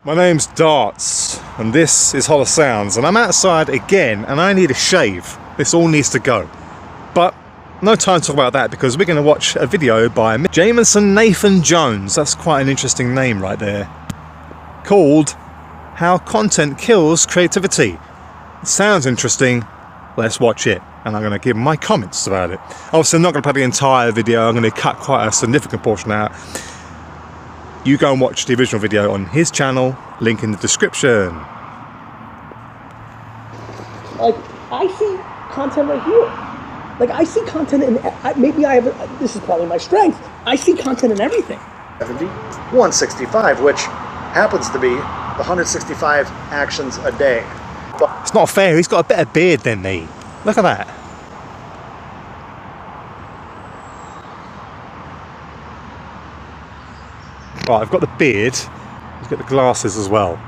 My name's Darts, and this is Hollow Sounds, and I'm outside again, and I need a shave. This all needs to go. But no time to talk about that, because we're going to watch a video by Jameson Nathan Jones. That's quite an interesting name right there. Called How Content Kills Creativity. It sounds interesting. Let's watch it, and I'm going to give my comments about it. Obviously, I'm not going to play the entire video. I'm going to cut quite a significant portion out. You go and watch the original video on his channel, link in the description. Like, I see content right here. Like, I see content in, maybe I have, this is probably my strength. I see content in everything. 165, which happens to be the 165 actions a day. But it's not fair, he's got a better beard than me. Look at that. Right, I've got the beard, he's got the glasses as well.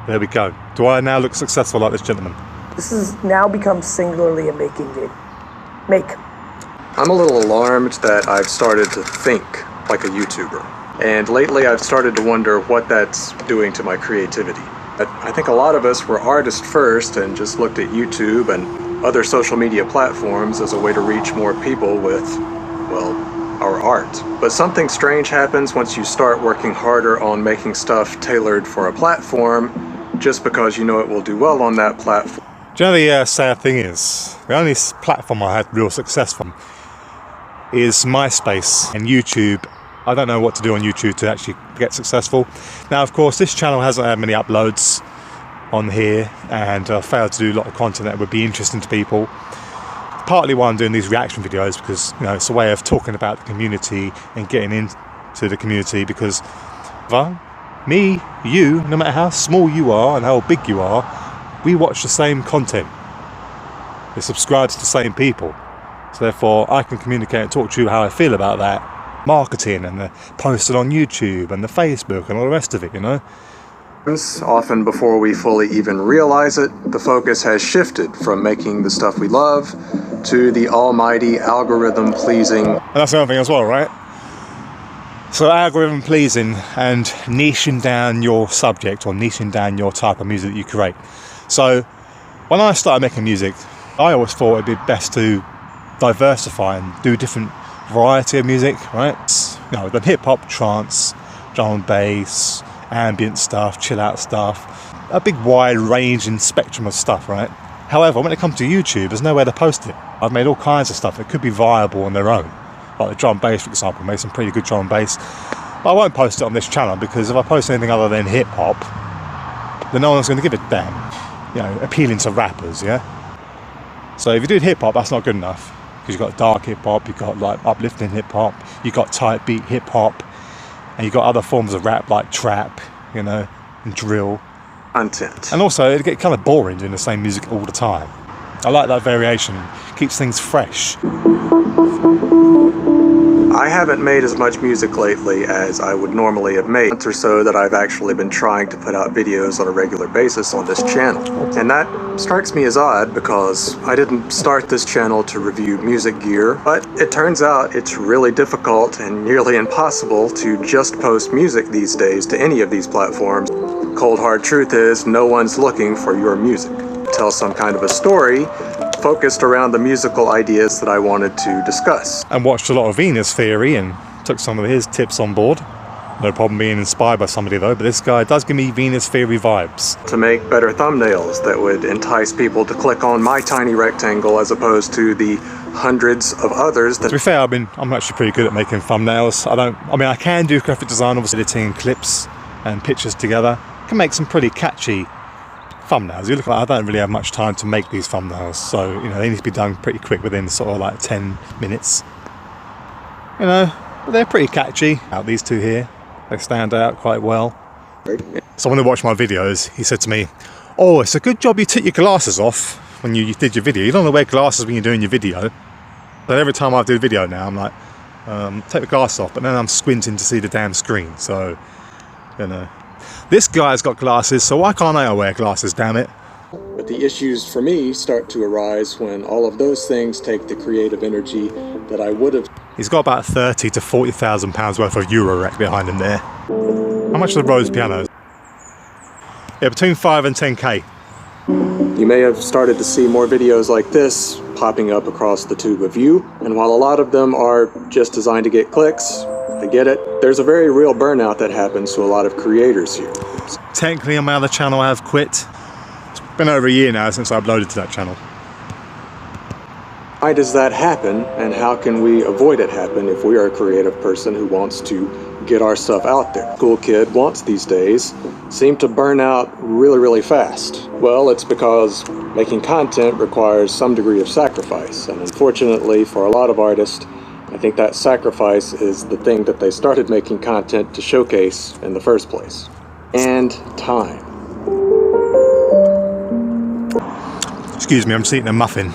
There we go. Do I now look successful like this gentleman? This has now become singularly a making game. I'm a little alarmed that I've started to think like a YouTuber. And lately I've started to wonder what that's doing to my creativity. I think a lot of us were artists first and just looked at YouTube and other social media platforms as a way to reach more people with, well, our art. But something strange happens once you start working harder on making stuff tailored for a platform just because you know it will do well on that platform. Do you know the sad thing is, the only platform I had real success from is MySpace and YouTube. I don't know what to do on YouTube to actually get successful. Now, of course, this channel hasn't had many uploads on here, and I failed to do a lot of content that would be interesting to people. Partly why I'm doing these reaction videos, because it's a way of talking about the community and getting into the community, because me, you, no matter how small you are and how big you are, we watch the same content. We subscribe to the same people. So therefore, I can communicate and talk to you how I feel about that. Marketing and the posting on YouTube and the Facebook and all the rest of it, Often before we fully even realize it, the focus has shifted from making the stuff we love to the almighty algorithm pleasing. And that's another thing as well, right? So algorithm pleasing and niching down your subject or niching down your type of music that you create. So when I started making music, I always thought it'd be best to diversify and do different variety of music, right? Then hip-hop, trance, drum and bass, ambient stuff, chill out stuff, a big wide range and spectrum of stuff, right? However, when it comes to YouTube, there's nowhere to post it. I've made all kinds of stuff that could be viable on their own. Like the drum and bass, for example, made some pretty good drum and bass. But I won't post it on this channel, because if I post anything other than hip-hop, then no one's going to give a damn. Appealing to rappers, yeah? So if you do hip-hop, that's not good enough. Because you've got dark hip-hop, you've got like uplifting hip-hop, you've got tight beat hip-hop, and you've got other forms of rap like trap, and drill. Content. And also, it'd get kind of boring doing the same music all the time. I like that variation, keeps things fresh. I haven't made as much music lately as I would normally have made. Months or so that I've actually been trying to put out videos on a regular basis on this channel. And that strikes me as odd, because I didn't start this channel to review music gear, but it turns out it's really difficult and nearly impossible to just post music these days to any of these platforms. Cold hard truth is, no one's looking for your music. Tell some kind of a story focused around the musical ideas that I wanted to discuss. And watched a lot of Venus Theory and took some of his tips on board. No problem being inspired by somebody though, but this guy does give me Venus Theory vibes. To make better thumbnails that would entice people to click on my tiny rectangle as opposed to the hundreds of others that... To be fair, I'm actually pretty good at making thumbnails. I can do graphic design, obviously editing clips and pictures together. I can make some pretty catchy thumbnails. You look like I don't really have much time to make these thumbnails, so they need to be done pretty quick, within sort of like 10 minutes. But they're pretty catchy. These two here, they stand out quite well. Someone who watched my videos, he said to me, "Oh, it's a good job you took your glasses off when you did your video. You don't want to wear glasses when you're doing your video." But every time I do a video now, I'm like, take the glasses off, but then I'm squinting to see the damn screen. So, this guy's got glasses, so why can't I wear glasses, damn it? But the issues for me start to arise when all of those things take the creative energy that I would have. He's got about 30 to 40,000 pounds worth of Euro rack behind him there. How much are the Rhodes pianos? Yeah, between 5 and 10k. You may have started to see more videos like this popping up across the tube of view, and while a lot of them are just designed to get clicks, I get it, there's a very real burnout that happens to a lot of creators here. Technically on my other channel I have quit. It's been over a year now since I uploaded to that channel. Why does that happen, and how can we avoid it happen if we are a creative person who wants to get our stuff out there? Cool kid wants these days seem to burn out really fast. Well, it's because making content requires some degree of sacrifice, and unfortunately for a lot of artists, I think that sacrifice is the thing that they started making content to showcase in the first place. And time. Excuse me, I'm just eating a muffin.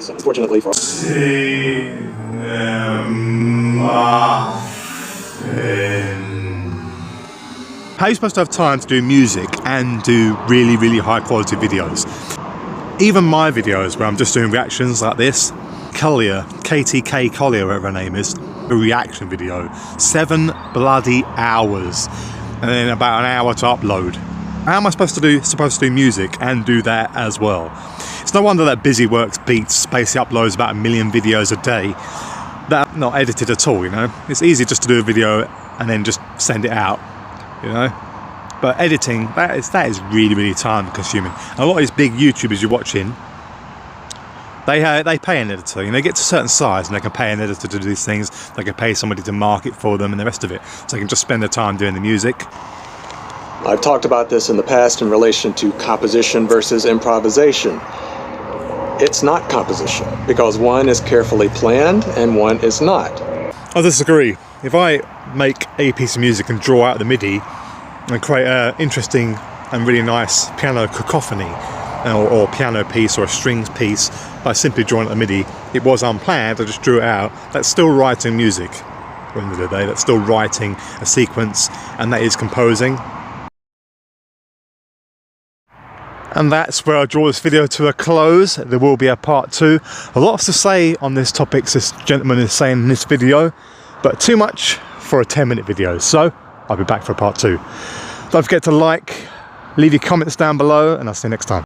Unfortunately for How are you supposed to have time to do music and do really high quality videos? Even my videos where I'm just doing reactions like this, Collier, KTK Collier, whatever her name is, a reaction video, 7 bloody hours, and then about an hour to upload. How am I supposed to do music and do that as well? It's no wonder that Busy Works Beats basically uploads about 1 million videos a day that are not edited at all, you know? It's easy just to do a video and then just send it out, you know? But editing, that is really time consuming. And a lot of these big YouTubers you're watching, they pay an editor, you know, they get to a certain size and they can pay an editor to do these things, they can pay somebody to market for them and the rest of it, so they can just spend their time doing the music. I've talked about this in the past in relation to composition versus improvisation. It's not composition, because one is carefully planned and one is not. I disagree. If I make a piece of music and draw out the MIDI and create an interesting and really nice piano cacophony, or piano piece or a strings piece by simply drawing out the MIDI, it was unplanned, I just drew it out, that's still writing music. At the end of the day, that's still writing a sequence, and that is composing. And that's where I draw this video to a close. There will be a part 2. A lot to say on this topic, this gentleman is saying in this video, but too much for a 10-minute video. So I'll be back for part 2. Don't forget to like, leave your comments down below, and I'll see you next time.